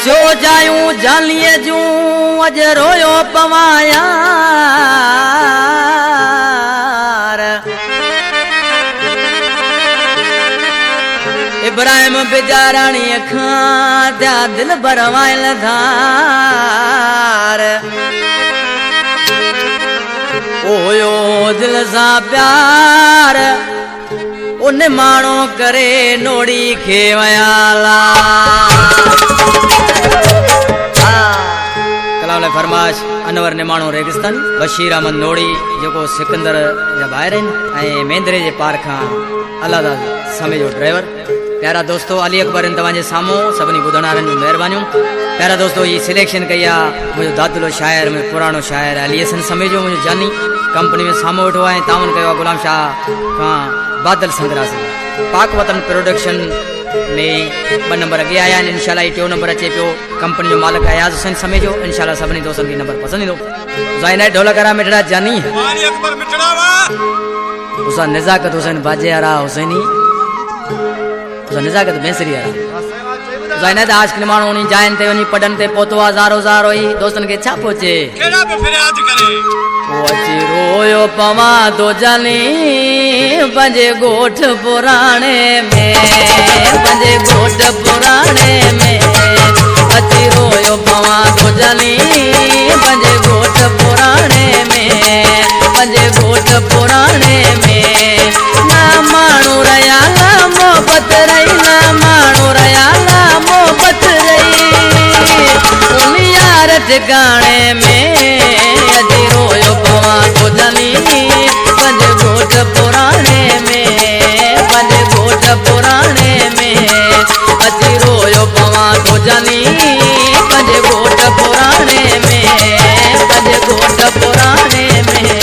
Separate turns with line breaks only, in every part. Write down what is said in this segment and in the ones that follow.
सो जायूं जालिए जूं अज रोयो पवाया इब्राहिम बेजारानी अखां त्या दिल बरवाइल धार ओयो दिल सा प्यार उन माणो करे नोड़ी खे वयाला कलाम फरमाश अनवर ने माणो रेगिस्तान बशीर अहमद नोड़ी जो सिकंदर जा ॿाहिर आहिनि मेंदरे जे पार खां अलादा समय जो ड्राइवर। प्यारा दोस्तों अली अकबर इन तव्हांजे साम्हूं सभिनी ॿुधणारनि जूं महिरबानियूं। प्यारा दोस्तों ये सिलेक्शन कई आहे मुंहिंजो दादुलो शाइर मुंहिंजो पुराणो शाइर अली हसन समय जो मुंहिंजो जानी कंपनी में साम्हूं वेठो आहे। ताउन कयो आहे गुलाम शाह खां बादल संग्रासी पाक वतन प्रोडक्शन में 2 नंबर अॻे आया आहिनि। इंशाल्लाह 3 नंबर अचे पियो। कंपनी जो मालिक अयाज़ हुसैन समय जो इंशाल्लाह सभिनी दोस्तनि खे नंबर पसंदि ईंदो। ज़ाइना ढोलकरा मिठड़ा जानी उसा नज़ाकत हुसैन बाजे वारा हुसैनी उसा नज़ाकत बेसरी वारा ज़ाइना आज के माण्हू उन जाइन ते वञी पडन ते पहुतो आहे ज़ारो ज़ारो ई दोस्तनि खे छा पहुचे अची रोयो पवा तो जानी पंजे गोठ पुराणे में पंजे गोठ पुराणे में अची रोयो पवा तो जानी पंजे गोठ पुराणे में पंजे गोठ पुराणे में ना माण्हू रया ना मोहब्बत रही ना माण्हू रया ना मोहब्बत रही उन यार ठिकाणे में अची रोयो पवा तो जानी पंजे गोठ पुराणे में पंजे गोठ पुराणे में अची रोयो पवा तो जानी पंजे गोठ पुराणे में पंजे गोठ पुराणे में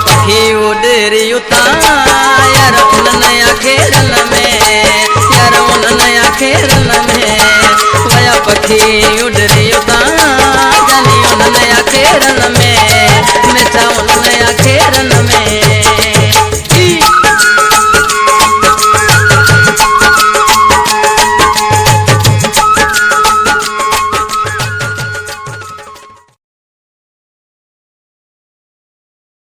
पखी उड़री उतां